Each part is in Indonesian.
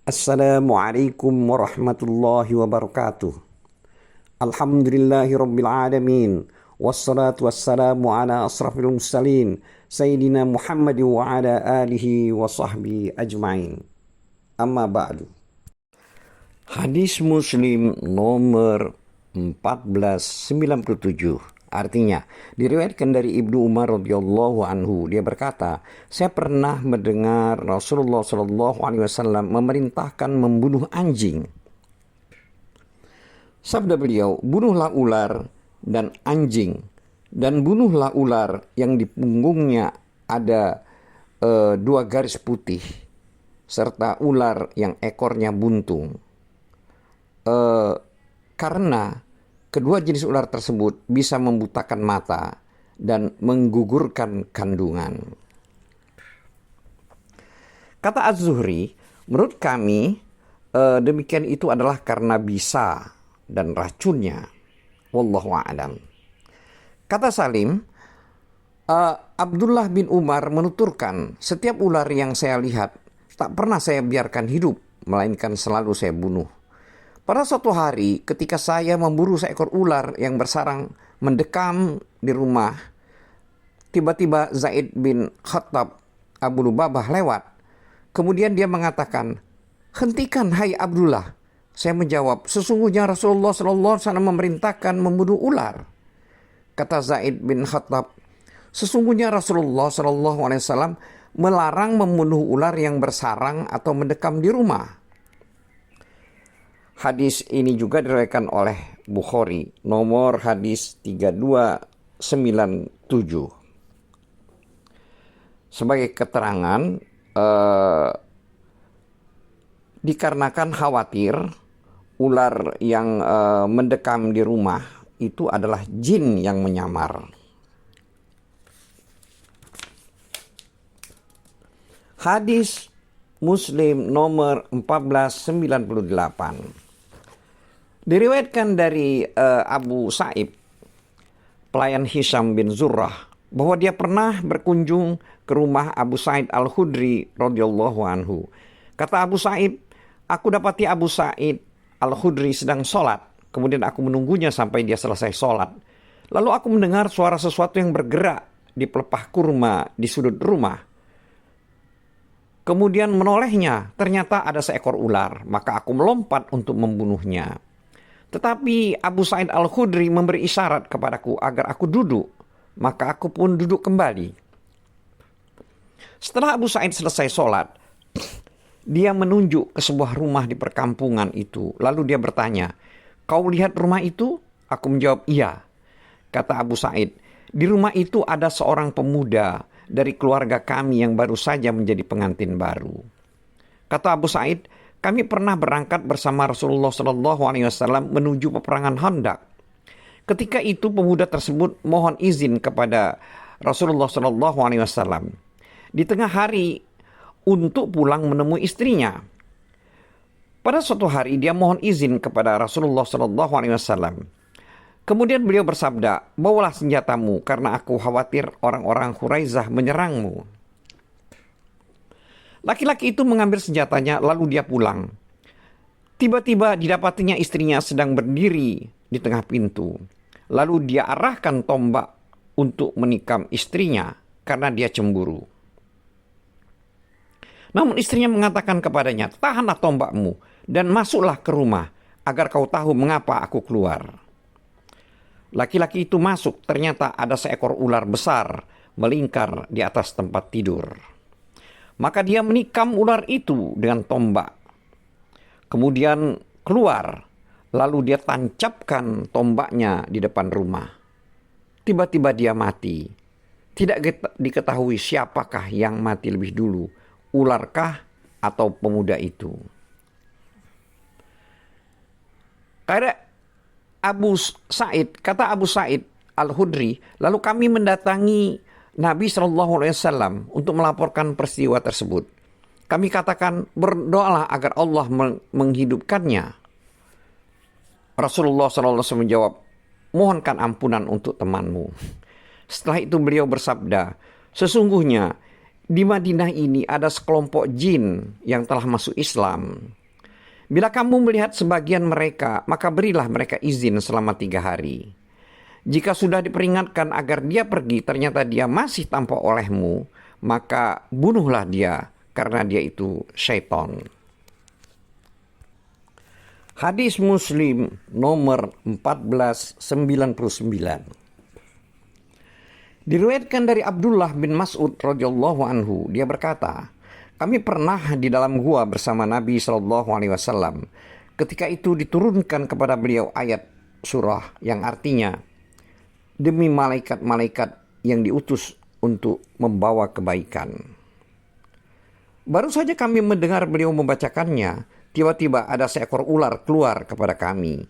Assalamualaikum warahmatullahi wabarakatuh. Alhamdulillahi rabbil alamin. Wassalatu wassalamu ala asrafil mursalin Sayyidina Muhammad wa ala alihi wa sahbihi ajma'in. Amma ba'du. Hadis Muslim nomor 1497. Artinya, diriwayatkan dari Ibnu Umar radhiyallahu anhu, dia berkata, saya pernah mendengar Rasulullah sallallahu alaihi wasallam memerintahkan membunuh anjing. Sabda beliau, bunuhlah ular dan anjing, dan bunuhlah ular yang di punggungnya ada 2 garis putih, serta ular yang ekornya buntung. Karena kedua jenis ular tersebut bisa membutakan mata dan menggugurkan kandungan. Kata Az-Zuhri, menurut kami demikian itu adalah karena bisa dan racunnya. Wallahu a'lam. Kata Salim, Abdullah bin Umar menuturkan, setiap ular yang saya lihat tak pernah saya biarkan hidup, melainkan selalu saya bunuh. Pada suatu hari ketika saya memburu seekor ular yang bersarang mendekam di rumah, tiba-tiba Zaid bin Khattab Abu Lubabah lewat. Kemudian dia mengatakan, hentikan hai Abdullah. Saya menjawab, sesungguhnya Rasulullah SAW memerintahkan membunuh ular. Kata Zaid bin Khattab, sesungguhnya Rasulullah SAW melarang membunuh ular yang bersarang atau mendekam di rumah. Hadis ini juga diriwayatkan oleh Bukhari, nomor hadis 3297. Sebagai keterangan, dikarenakan khawatir ular yang mendekam di rumah itu adalah jin yang menyamar. Hadis Muslim nomor 1498. Diriwayatkan dari Abu Sa'ib, pelayan Hisham bin Zurrah, bahwa dia pernah berkunjung ke rumah Abu Sa'id Al-Khudri radhiyallahu anhu. Kata Abu Sa'id, aku dapati Abu Sa'id Al-Khudri sedang sholat. Kemudian aku menunggunya sampai dia selesai sholat. Lalu aku mendengar suara sesuatu yang bergerak di pelepah kurma di sudut rumah. Kemudian menolehnya, ternyata ada seekor ular. Maka aku melompat untuk membunuhnya. Tetapi Abu Sa'id Al-Khudri memberi isyarat kepadaku agar aku duduk. Maka aku pun duduk kembali. Setelah Abu Sa'id selesai sholat, dia menunjuk ke sebuah rumah di perkampungan itu. Lalu dia bertanya, kau lihat rumah itu? Aku menjawab, iya. Kata Abu Sa'id, di rumah itu ada seorang pemuda dari keluarga kami yang baru saja menjadi pengantin baru. Kata Abu Sa'id, kami pernah berangkat bersama Rasulullah SAW menuju peperangan Khandaq. Ketika itu pemuda tersebut mohon izin kepada Rasulullah SAW di tengah hari untuk pulang menemui istrinya. Pada suatu hari dia mohon izin kepada Rasulullah SAW. Kemudian beliau bersabda, bawalah senjatamu karena aku khawatir orang-orang Quraisyah menyerangmu. Laki-laki itu mengambil senjatanya lalu dia pulang. Tiba-tiba didapatinya istrinya sedang berdiri di tengah pintu. Lalu dia arahkan tombak untuk menikam istrinya karena dia cemburu. Namun istrinya mengatakan kepadanya, tahanlah tombakmu dan masuklah ke rumah agar kau tahu mengapa aku keluar. Laki-laki itu masuk, ternyata ada seekor ular besar melingkar di atas tempat tidur. Maka dia menikam ular itu dengan tombak. Kemudian keluar, lalu dia tancapkan tombaknya di depan rumah. Tiba-tiba dia mati. Tidak diketahui siapakah yang mati lebih dulu, ularkah atau pemuda itu. Kata Abu Sa'id Al-Khudri, lalu kami mendatangi Nabi SAW untuk melaporkan peristiwa tersebut. Kami katakan, berdoalah agar Allah menghidupkannya. Rasulullah SAW menjawab, mohonkan ampunan untuk temanmu. Setelah itu beliau bersabda, sesungguhnya di Madinah ini ada sekelompok jin yang telah masuk Islam. Bila kamu melihat sebagian mereka, maka berilah mereka izin selama 3 hari. Jika sudah diperingatkan agar dia pergi, ternyata dia masih tampak olehmu, maka bunuhlah dia, karena dia itu syaitan. Hadis Muslim nomor 1499. Diriwayatkan dari Abdullah bin Mas'ud radhiyallahu anhu, dia berkata, kami pernah di dalam gua bersama Nabi SAW. Ketika itu diturunkan kepada beliau ayat surah yang artinya, demi malaikat-malaikat yang diutus untuk membawa kebaikan. Baru saja kami mendengar beliau membacakannya, tiba-tiba ada seekor ular keluar kepada kami.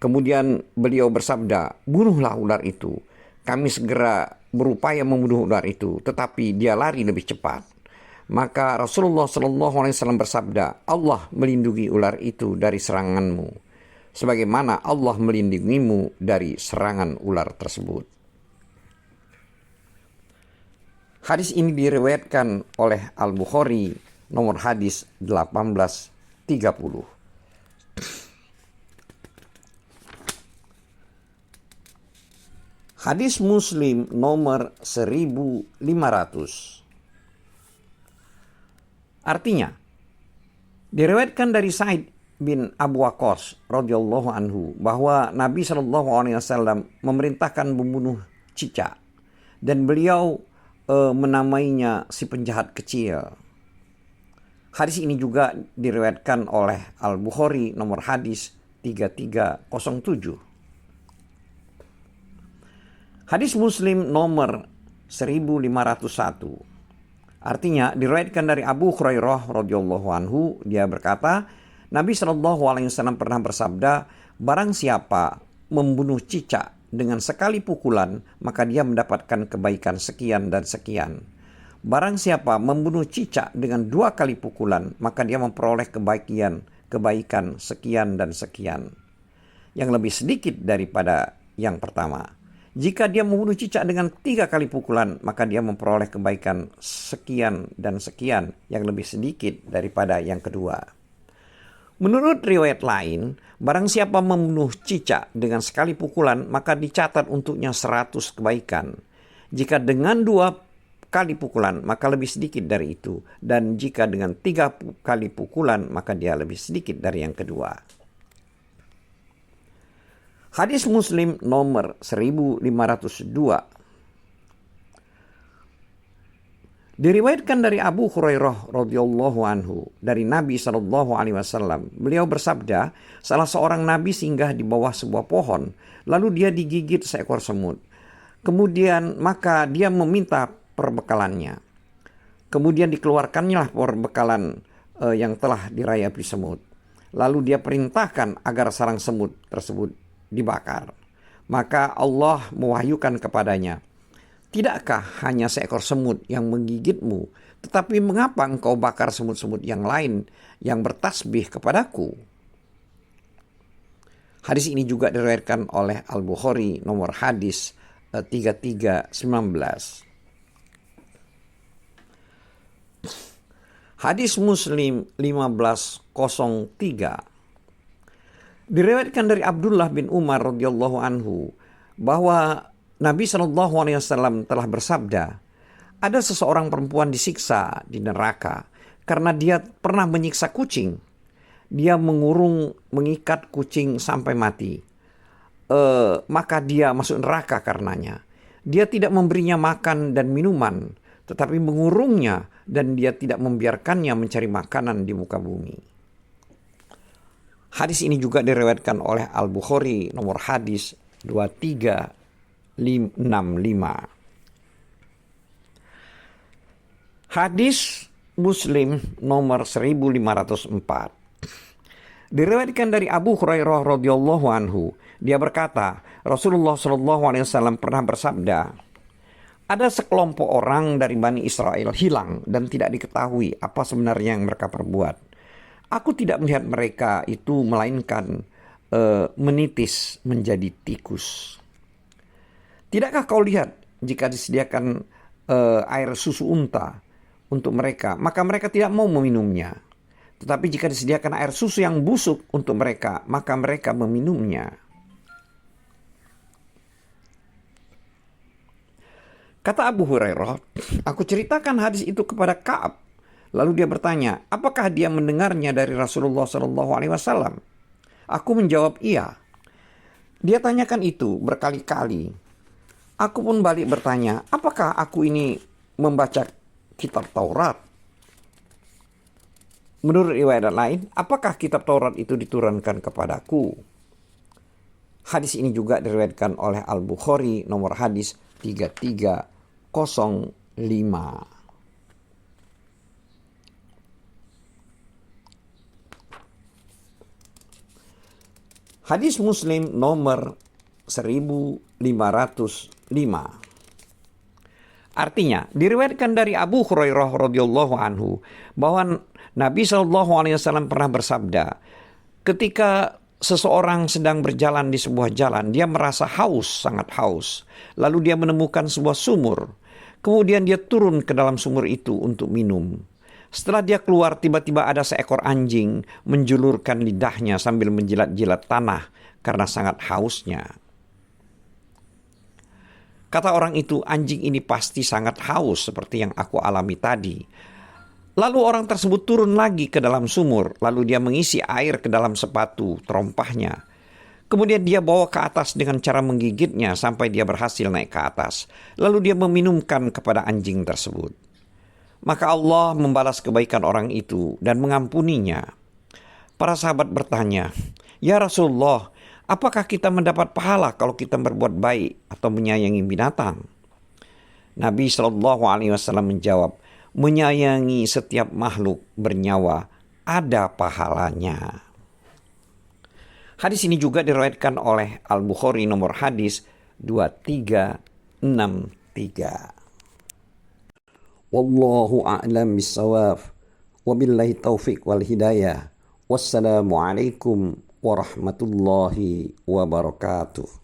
Kemudian beliau bersabda, bunuhlah ular itu. Kami segera berupaya membunuh ular itu, tetapi dia lari lebih cepat. Maka Rasulullah SAW bersabda, Allah melindungi ular itu dari seranganmu, sebagaimana Allah melindungimu dari serangan ular tersebut. Hadis ini diriwayatkan oleh Al-Bukhari nomor hadis 1830. Hadis Muslim nomor 1500. Artinya, diriwayatkan dari Sa'id bin Abu Waqqas radhiyallahu anhu bahwa Nabi SAW memerintahkan membunuh cicak dan beliau menamainya si penjahat kecil. Hadis ini juga diriwayatkan oleh Al-Bukhari nomor hadis 3307. Hadis Muslim nomor 1501. Artinya diriwayatkan dari Abu Hurairah radhiyallahu anhu, dia berkata, Nabi SAW pernah bersabda, barang siapa membunuh cicak dengan sekali pukulan, maka dia mendapatkan kebaikan sekian dan sekian. Barang siapa membunuh cicak dengan 2 kali pukulan, maka dia memperoleh kebaikan sekian dan sekian, yang lebih sedikit daripada yang pertama. Jika dia membunuh cicak dengan 3 kali pukulan, maka dia memperoleh kebaikan sekian dan sekian, yang lebih sedikit daripada yang kedua. Menurut riwayat lain, barang siapa membunuh cicak dengan sekali pukulan, maka dicatat untuknya 100 kebaikan. Jika dengan 2 kali pukulan, maka lebih sedikit dari itu. Dan jika dengan 3 kali pukulan, maka dia lebih sedikit dari yang kedua. Hadis Muslim nomor 1502. Diriwayatkan dari Abu Hurairah radhiyallahu anhu dari Nabi SAW. Beliau bersabda, salah seorang nabi singgah di bawah sebuah pohon, lalu dia digigit seekor semut. Kemudian maka dia meminta perbekalannya. Kemudian dikeluarkannya perbekalan yang telah dirayapi semut. Lalu dia perintahkan agar sarang semut tersebut dibakar. Maka Allah mewahyukan kepadanya, tidakkah hanya seekor semut yang menggigitmu, tetapi mengapa engkau bakar semut-semut yang lain yang bertasbih kepadaku? Hadis ini juga diriwayatkan oleh Al-Bukhari nomor hadis 3319. Hadis Muslim 1503. Diriwayatkan dari Abdullah bin Umar radhiyallahu anhu bahwa Nabi SAW telah bersabda, ada seseorang perempuan disiksa di neraka karena dia pernah menyiksa kucing. Dia mengikat kucing sampai mati. Maka dia masuk neraka karenanya. Dia tidak memberinya makan dan minuman, tetapi mengurungnya, dan dia tidak membiarkannya mencari makanan di muka bumi. Hadis ini juga diriwayatkan oleh Al-Bukhari nomor hadis 2365. Hadis Muslim nomor 1504. Diriwayatkan dari Abu Hurairah radhiyallahu anhu, dia berkata, Rasulullah SAW pernah bersabda, ada sekelompok orang dari Bani Israel hilang dan tidak diketahui apa sebenarnya yang mereka perbuat. Aku tidak melihat mereka itu melainkan menitis menjadi tikus. Tidakkah kau lihat jika disediakan air susu unta, untuk mereka, maka mereka tidak mau meminumnya. Tetapi jika disediakan air susu yang busuk untuk mereka, maka mereka meminumnya. Kata Abu Hurairah, aku ceritakan hadis itu kepada Ka'ab. Lalu dia bertanya, apakah dia mendengarnya dari Rasulullah SAW? Aku menjawab iya. Dia tanyakan itu berkali-kali. Aku pun balik bertanya, apakah aku ini membaca kitab Taurat? Menurut riwayat lain, apakah kitab Taurat itu diturunkan kepadaku? Hadis ini juga diriwayatkan oleh Al-Bukhari nomor hadis 3305. Hadis Muslim nomor 1505. Artinya, diriwayatkan dari Abu Hurairah radhiyallahu anhu bahwa Nabi SAW pernah bersabda, ketika seseorang sedang berjalan di sebuah jalan, dia merasa haus, sangat haus. Lalu dia menemukan sebuah sumur. Kemudian dia turun ke dalam sumur itu untuk minum. Setelah dia keluar, tiba-tiba ada seekor anjing menjulurkan lidahnya sambil menjilat-jilat tanah karena sangat hausnya. Kata orang itu, anjing ini pasti sangat haus seperti yang aku alami tadi. Lalu orang tersebut turun lagi ke dalam sumur, lalu dia mengisi air ke dalam sepatu terompahnya. Kemudian dia bawa ke atas dengan cara menggigitnya sampai dia berhasil naik ke atas. Lalu dia meminumkan kepada anjing tersebut. Maka Allah membalas kebaikan orang itu dan mengampuninya. Para sahabat bertanya, ya Rasulullah, apakah kita mendapat pahala kalau kita berbuat baik atau menyayangi binatang? Nabi SAW menjawab, menyayangi setiap makhluk bernyawa ada pahalanya. Hadis ini juga diriwayatkan oleh Al-Bukhari nomor hadis 2363. Wallahu a'lam bissawab. Wabillahi taufiq wal hidayah. Wassalamualaikum warahmatullahi wabarakatuh.